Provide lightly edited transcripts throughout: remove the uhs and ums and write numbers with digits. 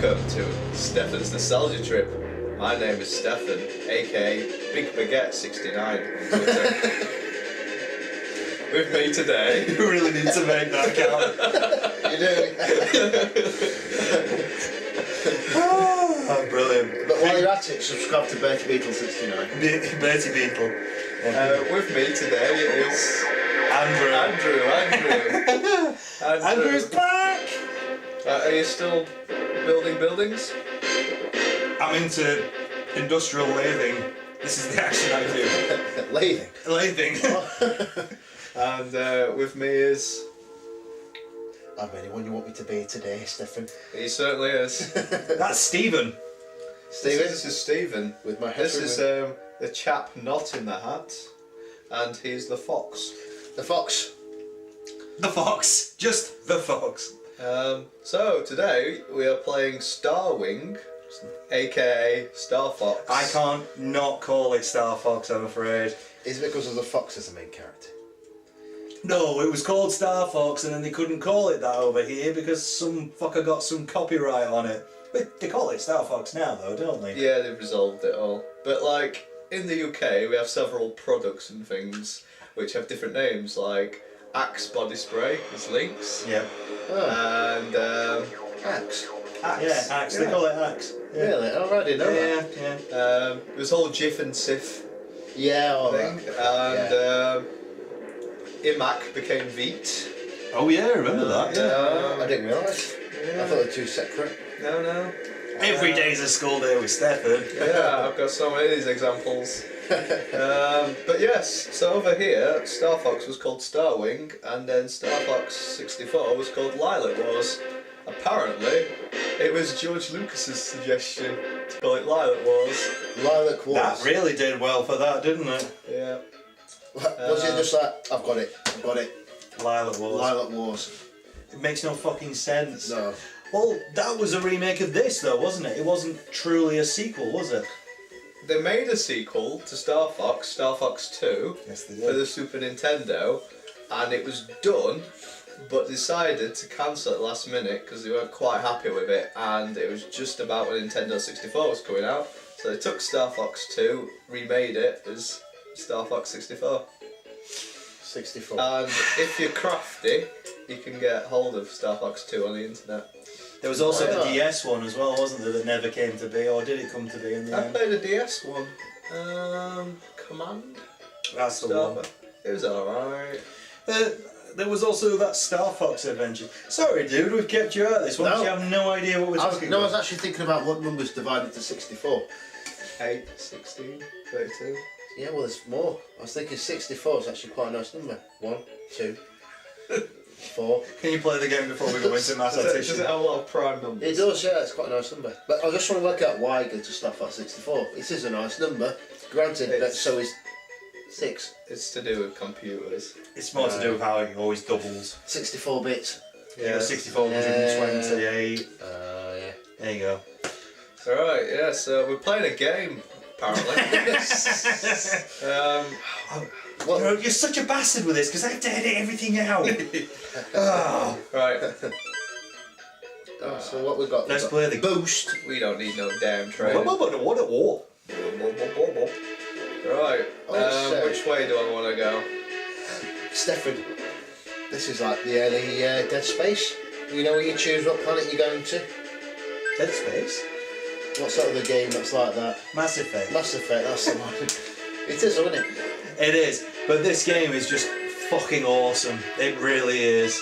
Welcome to Stefan's Nostalgia Trip. My name is Stefan, aka Big Baguette 69. With me today. You really need to make that count. You do. Oh, brilliant. But while you're at it, subscribe to Bertie Beetle 69. Bertie Beetle. With me today is Andrew. Andrew's back! Are you still building buildings? I'm into industrial lathing. This is the action I do. Lathing. Lathing. And with me is... I'm anyone you want me to be today, Stefan. He certainly is. That's Stephen. Stephen? This is Stephen. With my head This is the chap not in the hat. And he's the fox. The fox. The fox. Just the fox. So today we are playing StarWing, aka StarFox. I can't not call it StarFox, I'm afraid. Is it because of the fox as the main character? No, it was called StarFox and then they couldn't call it that over here because some fucker got some copyright on it. But they call it StarFox now though, don't they? Yeah, they've resolved it all. But like, in the UK we have several products and things which have different names, like Axe body spray is Lynx. Yeah. Oh. And Axe. Axe. Yeah, Axe. They call it Axe. Yeah. Really? I already know that. Yeah. There's whole Jif and Sif Yeah, all thing. that. And Imac became Veet. Oh yeah, I remember that. I didn't realise. Yeah. I thought they were two separate. No. Every day's a school day with Stefan. Yeah, I've got so many of these examples. But yes, so over here, StarFox was called StarWing, and then StarFox 64 was called Lilac Wars. Apparently, it was George Lucas's suggestion to call it Lilac Wars. Lilac Wars. That really did well for that, didn't it? Yeah. Was it just like, I've got it. Lilac Wars. Lilac Wars. It makes no fucking sense. No. Well, that was a remake of this though, wasn't it? It wasn't truly a sequel, was it? They made a sequel to StarFox, StarFox 2, Yes, they for the Super Nintendo, and it was done, but decided to cancel it last minute because they weren't quite happy with it, and it was just about when Nintendo 64 was coming out. So they took StarFox 2, remade it as StarFox 64. 64. And if you're crafty, you can get hold of StarFox 2 on the internet. There was also Oh, the DS one as well, wasn't there, that never came to be, or did it come to be in the I end? played a DS one. Command? That's the one. It was alright. There was also that StarFox adventure. Sorry dude, we've kept you out of this one, No. you have no idea what we're talking I about. was actually thinking about what numbers divided to 64. 8, 16, 32. Yeah, well, there's more. I was thinking 64 is actually quite a nice number. 1, 2, 4. Can you play the game before we go into Does it mathematician? have a lot of prime numbers? It does, yeah, it's quite a nice number. But I just want to work out why I go to StarFox 64. It is a nice number, granted, but so is 6. It's to do with computers. It's more to do with how it always doubles. 64 bits. Yeah, 6428. Yeah. There you go. Alright, yeah, so we're playing a game, apparently. You're such a bastard with this because I have to edit everything out. Oh. Right, So what we got? Let's play the boost. we don't need no damn train. What a war. Right, so- which way do I want to go? Stefan, this is like the early Dead Space. You know where you choose what planet you're going to? Dead Space? What sort of the game that's like that? Mass Effect. Mass Effect, that's the one. It is, isn't it? It is, but this game is just fucking awesome. It really is.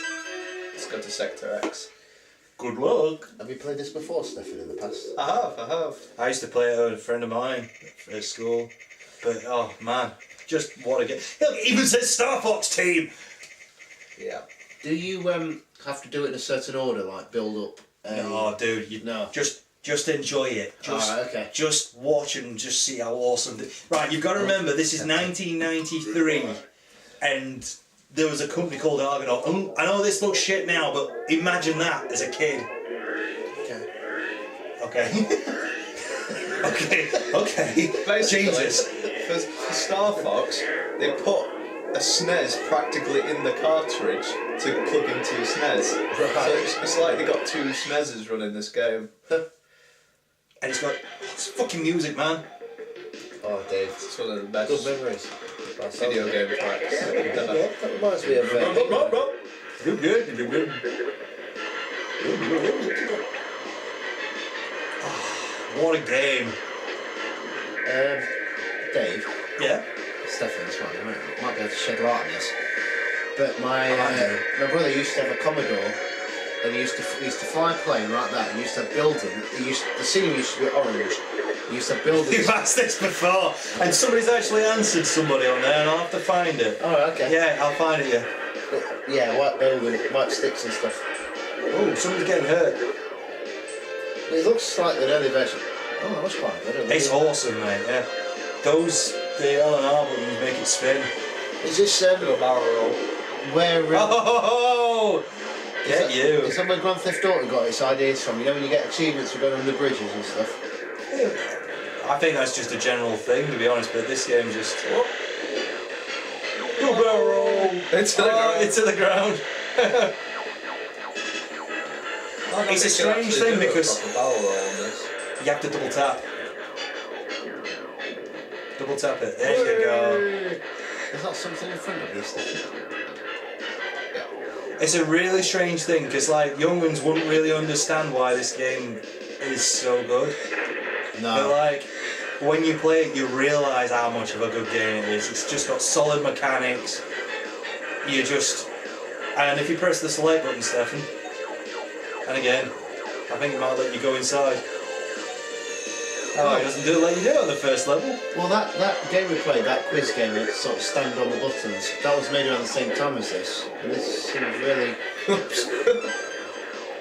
Let's go to Sector X. Good luck. Have you played this before, Stefan, in the past? I have. I used to play it with a friend of mine at school, but oh man, just what a game. Look, it even says StarFox team. Yeah. Do you have to do it in a certain order, like build up? No, dude, you No. Just enjoy it. Just, Alright, okay. just watch and just see how awesome. Right, you've got to remember this is 1993, and there was a company called Argonaut. I know this looks shit now, but imagine that as a kid. Okay. Okay. Basically, Jesus. for StarFox, they put a SNES practically in the cartridge to plug into your SNES. Right. So it's like they got 2 SNESes running this game. And it's got it's fucking music, man. Oh, Dave. It's one of the best Good memories. That sounds video good. game tracks. Yeah, that reminds me of... You good? You good? What a game. Dave. Yeah? Stefan, might be able to shed light on this. But my brother used to have a Commodore, and he used to fly a plane like that. He used to build them. The scene used to be orange. He used to build it. You've asked this before, and somebody's actually answered somebody on there, and I'll have to find it. Oh, okay. Yeah, I'll find it, yeah. But, yeah, white building, white sticks and stuff. Oh, somebody's getting hurt. It looks like an early version. Oh, that was quite good. It's awesome, mate, yeah. The L and R buttons make it spin. Is this Do a barrel roll. where? Oh! Get you. Is that where Grand Theft Auto got its ideas from? You know when you get achievements for going under bridges and stuff. I think that's just a general thing, to be honest, but this game just... Go barrel roll! Into the ground. It's a strange thing because you have to double tap. Double tap it. There you go. There's not something in front of you, Steve. It's a really strange thing because like young ones wouldn't really understand why this game is so good. No. But like when you play it, you realise how much of a good game it is. It's just got solid mechanics. And if you press the select button, Stefan, and again, I think it might let you go inside. Oh, it doesn't let you do it on the first level. Well, that game we played, that quiz game, that sort of stand on the buttons, that was made around the same time as this. And this seems really...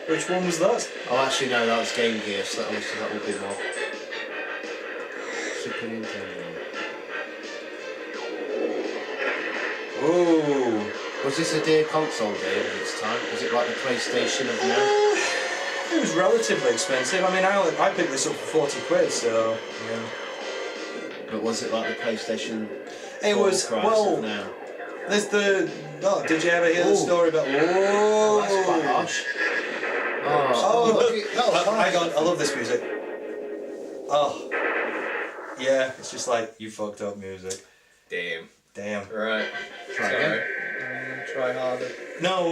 Which one was that? Oh, actually, no, that was Game Gear, so that would be more. Super Nintendo. Ooh. Was this a dear console, Dave, at its time? Was it like the PlayStation of now? It was relatively expensive. I mean, I picked this up for 40 quid, so yeah. But was it like the PlayStation? It was, price well, of now? there's the... Oh, did you ever hear the story about... Oh, that's quite harsh. Oh, look, that was hang on, I love this music. Oh. Yeah, it's just like, you fucked up music. Damn. Right. Try again. Try harder. No,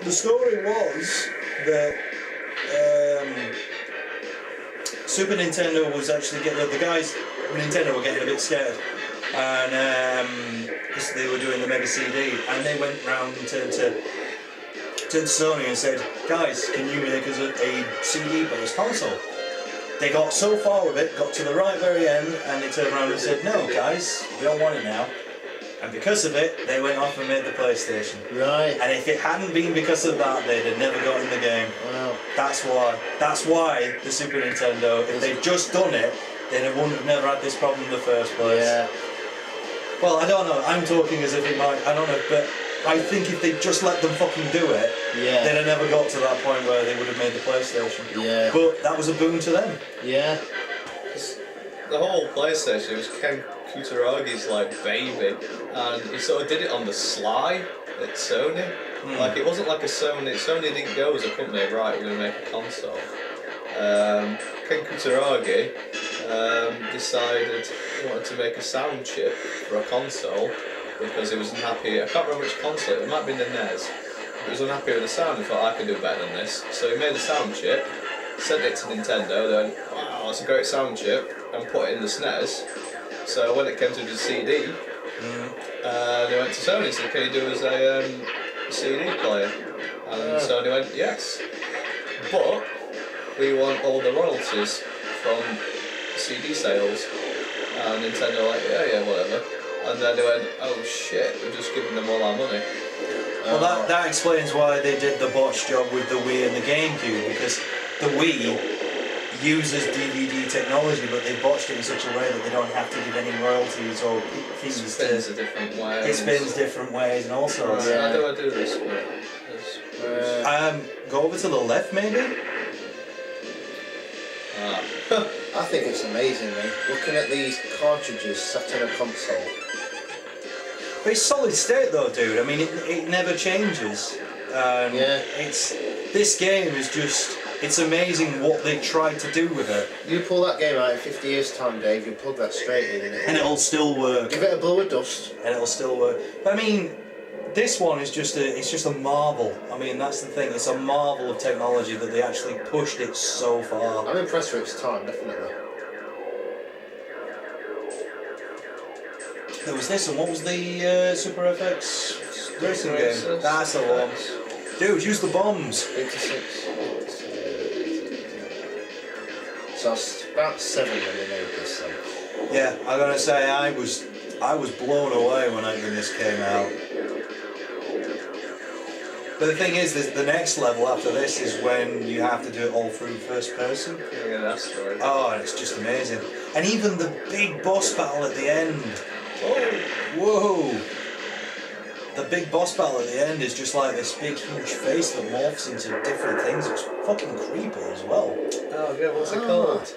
the story was that Super Nintendo was actually getting... The guys from Nintendo were getting a bit scared. And because they were doing the Mega CD, and they went round to Sony and said, guys, can you make us a CD-based console? They got so far with it, got to the right very end, and they turned around and said, no guys, we don't want it now. And because of it, they went off and made the PlayStation. Right. And if it hadn't been because of that, they'd have never gotten the game. Wow. That's why the Super Nintendo, if they'd just done it, then it wouldn't have never had this problem in the first place. Yeah. Well, I don't know, I'm talking as if it might, I don't know, but I think if they just let them fucking do it, Yeah. they'd have never got to that point where they would have made the PlayStation. Yeah. But that was a boon to them. Yeah. The whole PlayStation was Ken Kutaragi's like baby, and he sort of did it on the sly at Sony. Like it wasn't like a Sony didn't go as a company, right, we're going to make a console. Ken Kutaragi decided he wanted to make a sound chip for a console because he was unhappy. I can't remember which console, it might have been the NES. He was unhappy with the sound and thought I can do better than this. So he made a sound chip, sent it to Nintendo, they went, wow, that's a great sound chip, and put it in the SNES. So when it came to the CD, they went to Sony and said, can you do us a CD player? And Sony went, yes. But we want all the royalties from CD sales. And Nintendo were like, yeah, whatever. And then they went, oh shit, we're just giving them all our money. Well, that explains why they did the botch job with the Wii and the GameCube, because the Wii uses DVD technology, but they botched it in such a way that they don't have to give any royalties or fees. It spins a different way. It spins different ways and all sorts. Right, how do I do this? Go over to the left, maybe? I think it's amazing, mate. Looking at these cartridges sat on a console. But it's solid state though, dude. I mean, it never changes. Yeah. This game is just, it's amazing what they tried to do with it. You pull that game out in 50 years' time, Dave, you plug that straight in And it'll still work. give it a blow of dust. And it'll still work. But I mean, this one is just a marvel. I mean, that's the thing. It's a marvel of technology that they actually pushed it so far. I'm impressed with its time, definitely. There was this, and what was the Super FX racing game? That's the one. Dude, use the bombs. 86. So I was about 7 when they made this thing. Yeah, I'm gonna say I was blown away when this came out. But the thing is, the next level after this is when you have to do it all through first person. Yeah, that's right. Oh, and it's just amazing. And even the big boss battle at the end. Oh, Whoa! The big boss battle at the end is just like this big huge face that morphs into different things. It's fucking creepy as well. oh yeah, what's it called?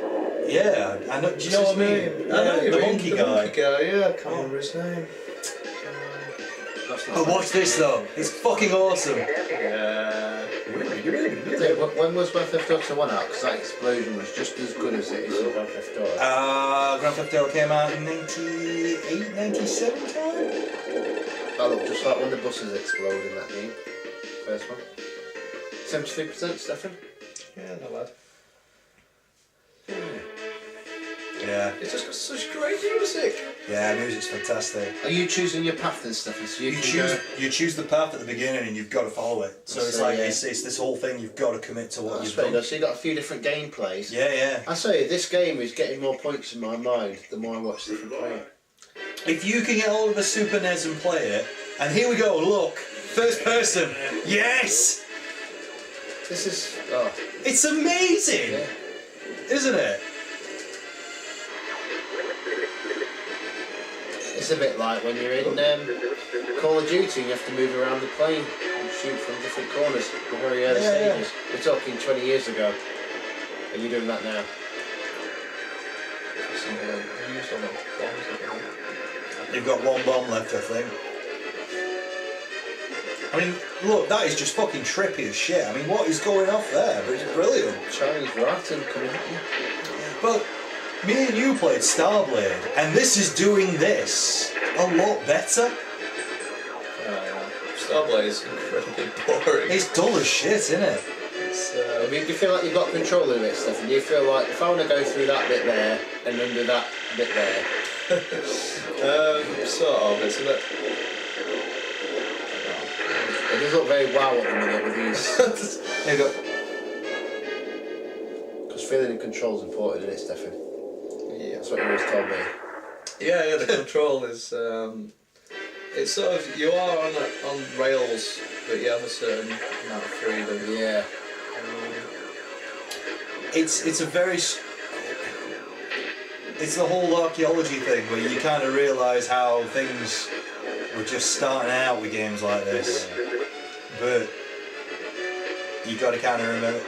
Yeah, I know. Do you know what I mean? I know the monkey the guy. Monkey guy, yeah, I can't remember his name. Oh, watch this though. It's fucking awesome. Yeah. When was Grand Theft Auto 1 out? Because that explosion was just as good as it is in Grand Theft Auto. Grand Theft Auto came out in 98, 97 time? That looked just like when the buses explode in that game. First one. 73%, Stefan? Yeah, not bad. Yeah. It's just got such great music. Yeah, music's fantastic. Are you choosing your path then, Stefan? So You choose the path at the beginning and you've got to follow it. So it's like yeah. it's this whole thing. You've got to commit to what you've done. So you got a few different gameplays. Yeah, yeah. I say this game is getting more points in my mind the more I watch different play it. If you can get hold of a Super NES and play it, and here we go. Look, first person. Yes, This is it's amazing, yeah. isn't it? It's a bit like when you're in Call of Duty and you have to move around the plane and shoot from different corners. The very early stages. We're talking 20 years ago. Are you doing that now? You've got one bomb left, I think. I mean, look, that is just fucking trippy as shit. I mean, what is going off there? But it's brilliant. Chinese rattled coming at you. But me and you played Starblade, and this is doing this a lot better. Starblade is incredibly boring. It's dull as shit, isn't it? It's, I mean, do you feel like you've got control of it, Stefan? Do you feel like if I want to go through that bit there and under that bit there? sort of, it's a bit... It does look very wow at the minute with these. There you go. Because feeling in control is important, isn't it, Stefan? Yeah. That's what you always told me. Yeah, the control is... it's sort of... You are on rails, but you have a certain amount of freedom. Yeah. It's a very... It's the whole archaeology thing where you kind of realise how things were just starting out with games like this. But you got to kind of remember...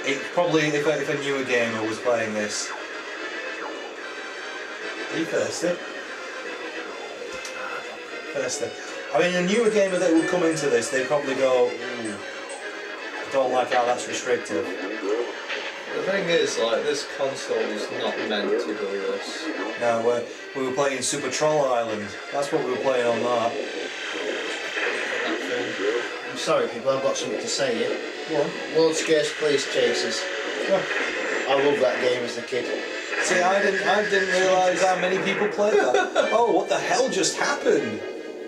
It probably, if a newer gamer was playing this... Are you thirsty? Thirsty. I mean, a newer gamer that would come into this, they'd probably go, ooh, I don't like how that's restrictive. The thing is, like, this console is not meant to do this. No, we were playing Super Troll Island. That's what we were playing on that. I'm sorry, people, I've got something to say here. Go on. World's Scarce Police Chasers. Yeah. I love that game as a kid. See, I didn't realise how many people played that. Oh, what the hell just happened?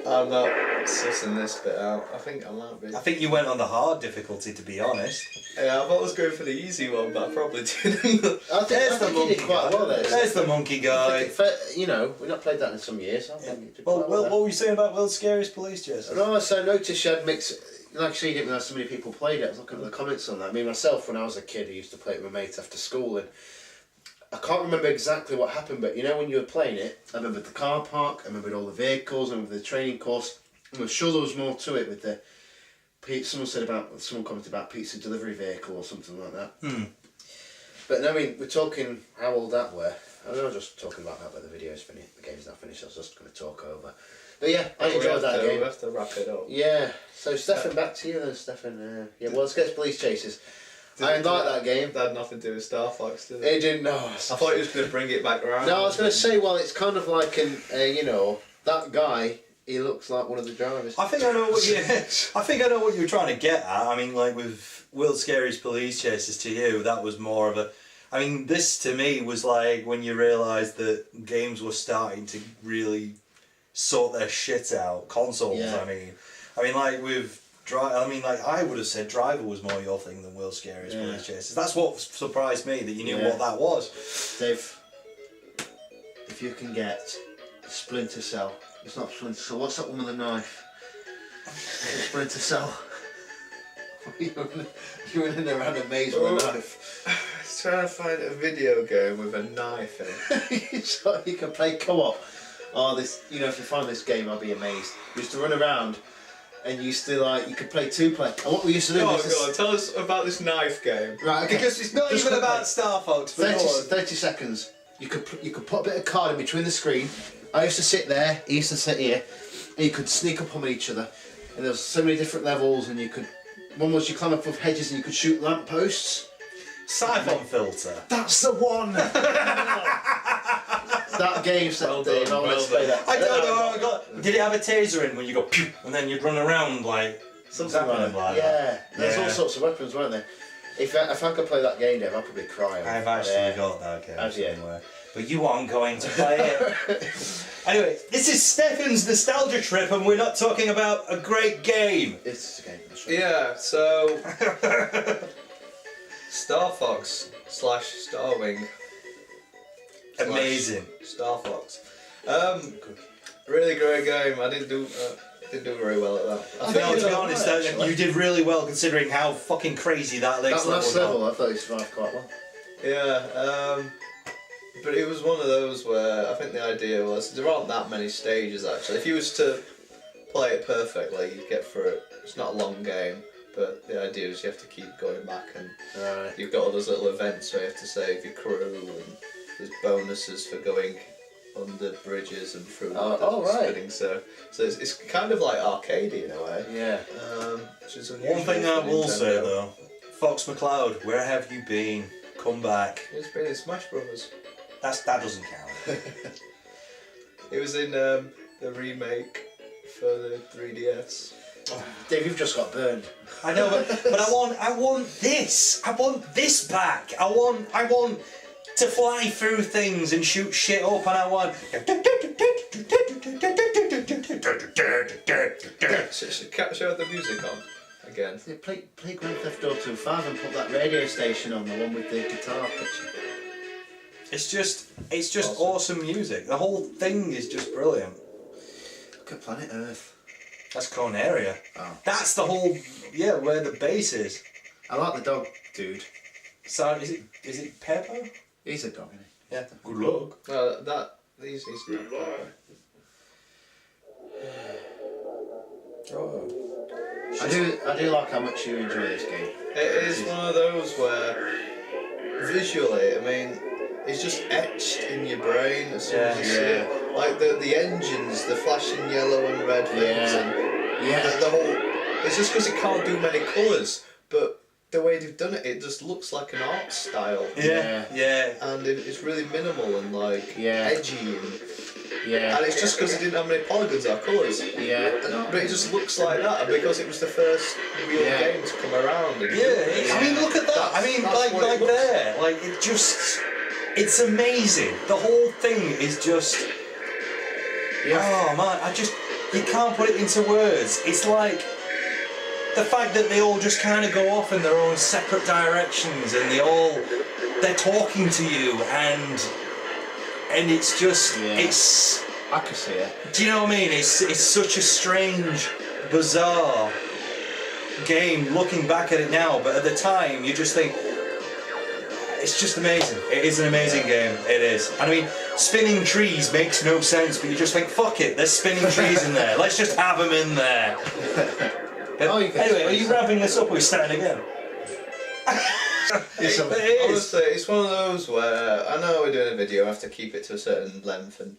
I'm not sussing this bit out. I think I might be. I think you went on the hard difficulty, to be honest. Yeah, I thought I was going for the easy one, but I probably didn't. I think you did quite well there. There's the monkey guy. You know, we've not played that in some years. I think you did Well, quite well what were you saying about World's Scariest Police Chasers? No, so I noticed you had mixed. Like I say, you didn't realise so many people played it. I was looking at the comments on that. Me myself, when I was a kid, I used to play it with my mates after school, and I can't remember exactly what happened, but you know when you were playing it, I remembered the car park, I remembered all the vehicles, I remembered the training course. I'm sure there was more to it with the. Someone commented about pizza delivery vehicle or something like that. But I mean, we're talking how old that were. I was just talking about that, but the video's finished. The game's not finished. I was just going to talk over. But yeah, I enjoyed that game. We have to wrap it up. Yeah. So Stefan, back to you then, Stefan. Yeah, well, let's get to Police Chasers. I like that game. That had nothing to do with StarFox, did it? It didn't know. I thought he was going to bring it back around. No, I was going to say, well, it's kind of like that guy. He looks like one of the drivers. I think I know what you. I think I know what you're trying to get at. I mean, like with World's Scariest Police Chasers, to you, that was more of a. I mean, this to me was like when you realised that games were starting to really sort their shit out. Consoles, Yeah. I mean, like with I would have said Driver was more your thing than World's Scariest Police Chasers. That's what surprised me, that you knew what that was. Dave, if you can get Splinter Cell. It's not Splinter Cell. What's that one with the knife? Splinter Cell. You're in a random maze with a knife. I was trying to find a video game with a knife in it. So you can play co-op. Oh, if you find this game, I'll be amazed. You used to run around, and you used to you could play 2-player. And what we used to do Go on, tell us about this knife game. Right, okay. Because it's not Just even quickly. about Starfox. 30 seconds. You could put a bit of card in between the screen. I used to sit there, he used to sit here, and you could sneak up on each other. And there was so many different levels, and one was you climb up with hedges and you could shoot lampposts. Siphon filter. That's the one! That game set Well Dave, done, I want to well play that. I don't know. Did it have a taser in when you go pew, and then you'd run around like Something like that. Yeah, there's all sorts of weapons, weren't there? If I could play that game, Dave, I'd probably cry. I've actually got that game Have you? somewhere. But you aren't going to play it. Anyway, this is Stefan's nostalgia trip, and we're not talking about a great game. It's a game, that's right. Yeah, so StarFox / StarWing. Amazing. StarFox. Really great game. I didn't do very well at that. I think, to be you honest, did that actually. you did really well considering how fucking crazy that That last was. level, I thought you survived quite well. Yeah, but it was one of those where I think the idea was there aren't that many stages actually. If you was to play it perfectly, you'd get through it. It's not a long game, but the idea is you have to keep going back, and you've got all those little events where you have to save your crew, and there's bonuses for going under bridges and through spinning. So it's kind of like arcadey in a way. Yeah. Which is One unusual thing I for will Nintendo. say though, Fox McCloud, where have you been? Come back. It's been in Smash Brothers. That doesn't count. It was in the remake for the 3DS. Dave, you've just got burned. I know, but I want this. I want this back. I want to fly through things and shoot shit up, and I want. Show the music on again. Yeah, play Grand Theft Auto 5 and put that radio station on, the one with the guitar picture. It's just awesome music. The whole thing is just brilliant. Look at Planet Earth. That's Corneria. Oh. That's the whole where the base is. I like the dog, dude. So is it Pepper? He's a dog, isn't he? Yeah. Good luck. No, he's not. Oh. I do like how much you enjoy this game. It is one of those where visually, I mean, it's just etched in your brain as soon as you see it. Like the engines, the flashing yellow and red things, and the whole. It's just because it can't do many colours, but the way they've done it, it just looks like an art style. Yeah. And it's really minimal and edgy, and it's just because it didn't have many polygons or colours. But it just looks like that, and because it was the first real game to come around. And I mean, look at that. I mean, like there, like it just. It's amazing. The whole thing is just. Oh man, you can't put it into words. It's like the fact that they all just kind of go off in their own separate directions, and they're talking to you, and it's just it's. I can see it. Do you know what I mean? It's such a strange, bizarre game looking back at it now, but at the time you just think. It's just amazing. It is an amazing game. It is. And I mean, spinning trees makes no sense, but you just think, fuck it, there's spinning trees in there. Let's just have them in there. Anyway, are you wrapping this up or are we starting again? Honestly, it's one of those where I know we're doing a video, I have to keep it to a certain length, and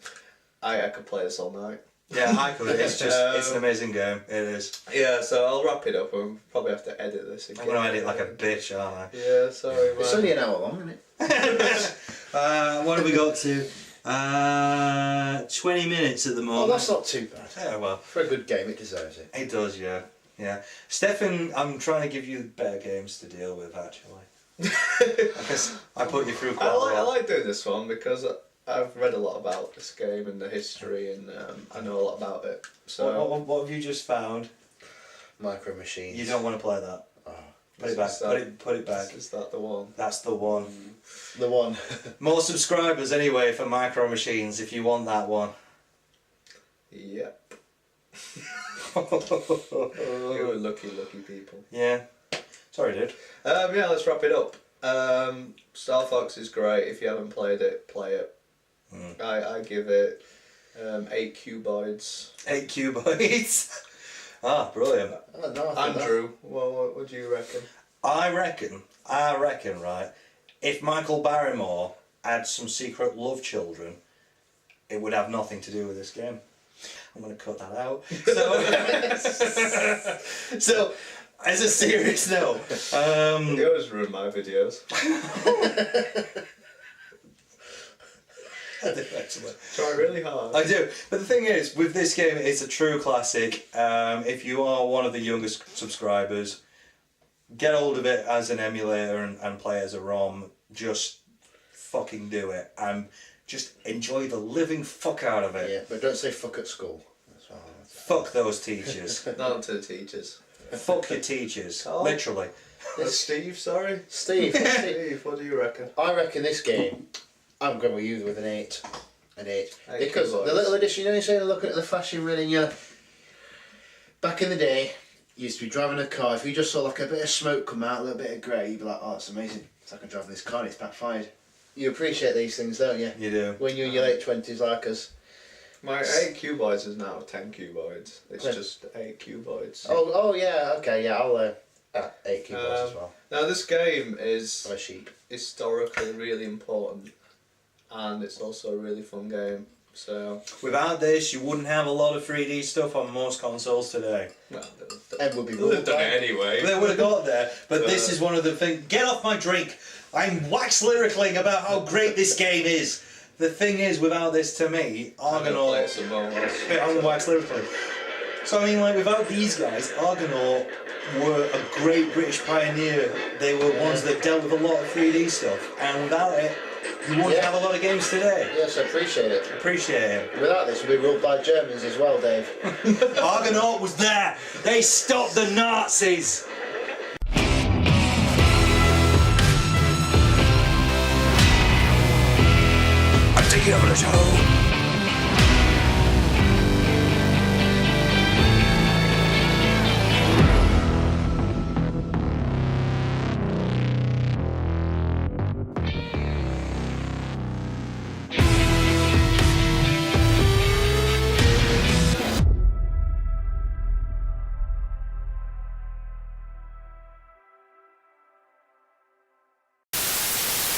I could play this all night. Yeah, I could. It's just, it's an amazing game. It is. Yeah, so I'll wrap it up. We'll probably have to edit this again. I'm going to edit like a bitch, aren't I? Yeah, sorry, man. It's only an hour long, isn't it? What have we got to? 20 minutes at the Oh, moment. that's not too bad. Yeah, well. For a good game, it deserves it. It does, yeah. Yeah. Stefan, I'm trying to give you better games to deal with, actually. Because I put you through quite a lot. I like doing this one because I've read a lot about this game and the history, and I know a lot about it. So What have you just found? Micro Machines. You don't want to play that. Oh, Put it back. Put it back. Is that the one? That's the one. the one. More subscribers anyway for Micro Machines if you want that one. Yep. You were lucky people. Yeah. Sorry, dude. Yeah, let's wrap it up. StarFox is great. If you haven't played it, play it. I give it 8 cuboids. 8 cuboids. Ah, brilliant. Oh, no, I think Andrew, what do you reckon? I reckon, right, if Michael Barrymore had some secret love children, it would have nothing to do with this game. I'm going to cut that out. So as a serious note, You always ruin my videos. I do actually. Try really hard. I do, but the thing is, with this game, it's a true classic. If you are one of the youngest subscribers, get hold of it as an emulator and play as a ROM. Just fucking do it and just enjoy the living fuck out of it. Yeah, but don't say fuck at school. That's all. Fuck those teachers. Not to the teachers. Fuck your teachers. Oh. Literally. Steve, sorry. Steve, Steve, what do you reckon? I reckon this game, I'm going with you with an 8. An 8. Eight Because good the little boys. edition, you know, you're saying looking at the flashing ring, you back in the day, you used to be driving a car, if you just saw like a bit of smoke come out, a little bit of grey, you'd be like, oh, it's amazing. It's like I'm driving this car and it's backfired. You appreciate these things, don't you? You do. When you're in your late 20s like us. My 8 cuboids is now 10 cuboids. It's Yeah. just 8 cuboids. Oh yeah, okay, yeah, I'll 8 keyboards as well. Now this game is I'm a sheep. historically really important, and it's also a really fun game. So, Without this, you wouldn't have a lot of 3D stuff on most consoles today. well, Ed would be they've done ruled it anyway. They would have got there, but this is one of the things. Get off my drink! I'm wax lyricaling about how great this game is. The thing is, without this, to me, I'm gonna play Argonaut. some more. I'm wax lyricaling. So I mean, like, without these guys, Argonaut were a great British pioneer. They were ones that dealt with a lot of 3D stuff, and without it, you wouldn't have a lot of games today. Yes, I appreciate it. Appreciate it. Without this, we'd be ruled by Germans as well, Dave. Argonaut was there. They stopped the Nazis. Diablo.